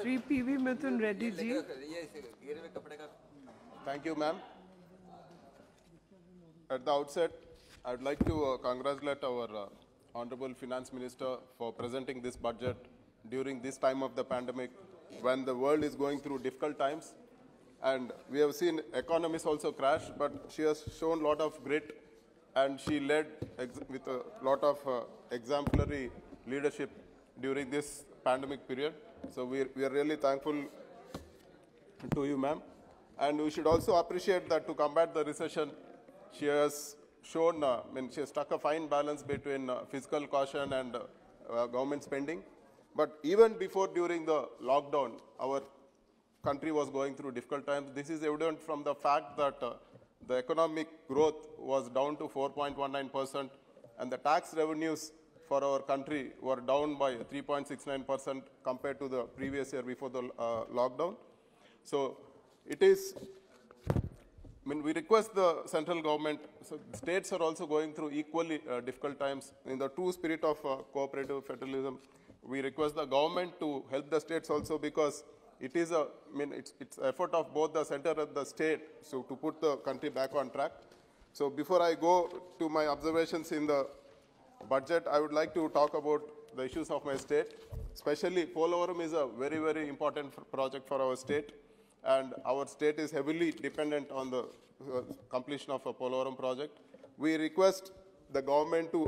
Shri PV Mithun Reddy ji. Thank you, ma'am. At the outset, I would like to congratulate our Honorable Finance Minister for presenting this budget during this time of the pandemic when the world is going through difficult times. And we have seen economies also crash, but she has shown a lot of grit and she led with a lot of exemplary leadership during this pandemic period. So we are really thankful to you, ma'am. And we should also appreciate that to combat the recession, she has shown, she has struck a fine balance between fiscal caution and government spending. But even before, during the lockdown, our country was going through difficult times. This is evident from the fact that the economic growth was down to 4.19%, and the tax revenues for our country were down by 3.69% compared to the previous year before the lockdown. So it is, we request the central government, so states are also going through equally difficult times. In the true spirit of cooperative federalism, we request the government to help the states also, because it is it's effort of both the center and the state so to put the country back on track. So before I go to my observations in the budget, I would like to talk about the issues of my state. Especially Polavaram is a very, very important project for our state, and our state is heavily dependent on the completion of a Polavaram project. We request the government to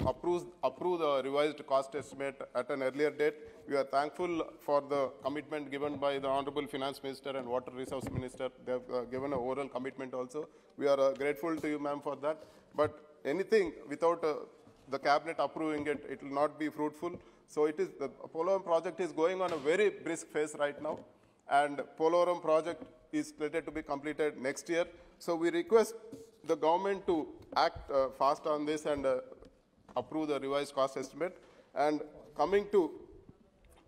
approve the revised cost estimate at an earlier date. We are thankful for the commitment given by the Honorable Finance Minister and Water Resource Minister. They have given an oral commitment also. We are grateful to you, ma'am, for that. But anything without the cabinet approving it, it will not be fruitful. So it is, the Polavaram project is going on a very brisk phase right now, and Polavaram project is slated to be completed next year. So we request the government to act fast on this and approve the revised cost estimate. And coming to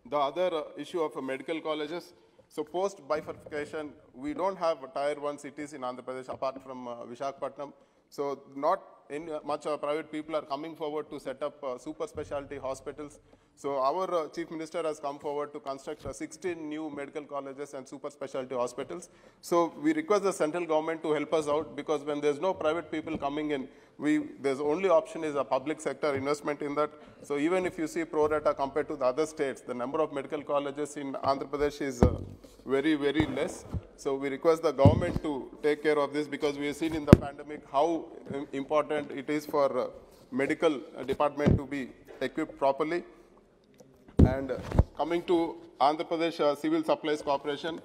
the other issue of medical colleges, so post bifurcation, we don't have tier 1 cities in Andhra Pradesh apart from Visakhapatnam. So not much private people are coming forward to set up super specialty hospitals. So our Chief Minister has come forward to construct 16 new medical colleges and super specialty hospitals. So we request the central government to help us out, because when there's no private people coming in, there's only option is a public sector investment in that. So even if you see pro rata compared to the other states, the number of medical colleges in Andhra Pradesh is very, very less. So we request the government to take care of this, because we have seen in the pandemic how important it is for medical department to be equipped properly. And coming to Andhra Pradesh Civil Supplies Corporation,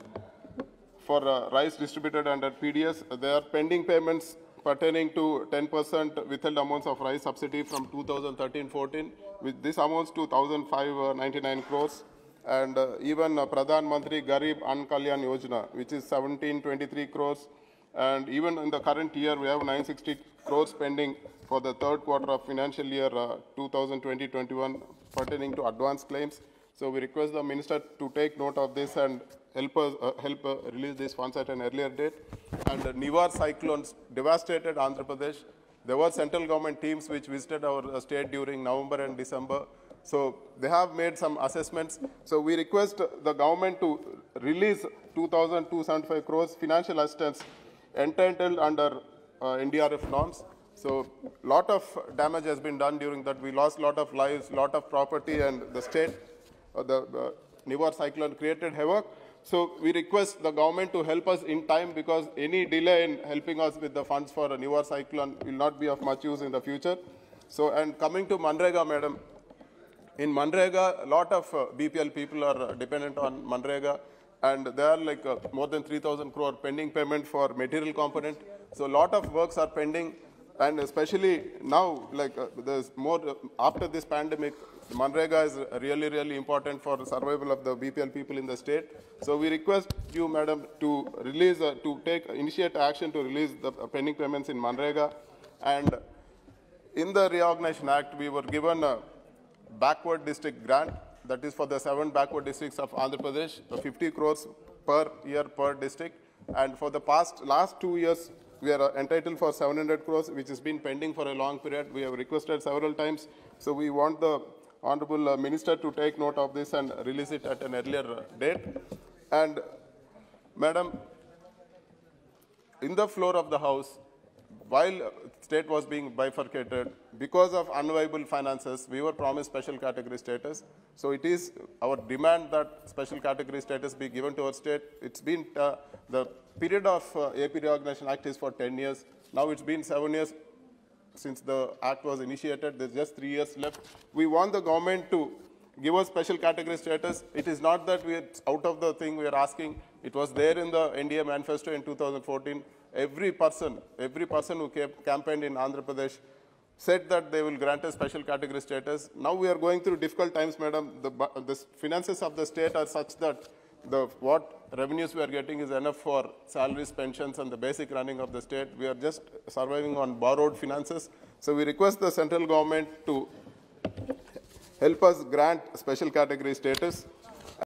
for rice distributed under PDS, there are pending payments pertaining to 10% withheld amounts of rice subsidy from 2013-14, with this amounts to 1,599 crores. And even Pradhan Mantri Garib Ann Kalyan Yojana, which is 1723 crores. And even in the current year, we have 960 crores pending for the third quarter of financial year 2020-21 pertaining to advance claims. So we request the minister to take note of this and help release these funds at an earlier date. And Nivar cyclones devastated Andhra Pradesh. There were central government teams which visited our state during November and December. So they have made some assessments. So we request the government to release 2,275 crores financial assistance entitled under NDRF norms. So a lot of damage has been done during that. We lost a lot of lives, lot of property, and the state, the Nivar cyclone created havoc. So we request the government to help us in time, because any delay in helping us with the funds for a Nivar cyclone will not be of much use in the future. So, and coming to Manrega, madam, in Manrega, a lot of BPL people are dependent on Manrega, and there are like more than 3,000 crore pending payment for material component. So a lot of works are pending, and especially now, like there's more, after this pandemic, Manrega is really, really important for the survival of the BPL people in the state. So we request you, madam, to release, initiate action to release the pending payments in Manrega. And in the Reorganization Act, we were given a backward district grant, that is for the 7 backward districts of Andhra Pradesh, 50 crores per year per district. And for the last 2 years, we are entitled for 700 crores, which has been pending for a long period. We have requested several times. So we want the Honorable Minister to take note of this and release it at an earlier date. And Madam, in the floor of the House, while state was being bifurcated, because of unviable finances, we were promised special category status. So it is our demand that special category status be given to our state. It's been, the period of AP Reorganization Act is for 10 years. Now it's been 7 years since the act was initiated. There's just 3 years left. We want the government to give us special category status. It is not that we are out of the thing we are asking. It was there in the NDA manifesto in 2014. Every person who campaigned in Andhra Pradesh said that they will grant a special category status. Now we are going through difficult times, madam. The finances of the state are such that what revenues we are getting is enough for salaries, pensions, and the basic running of the state. We are just surviving on borrowed finances. So we request the central government to help us grant special category status.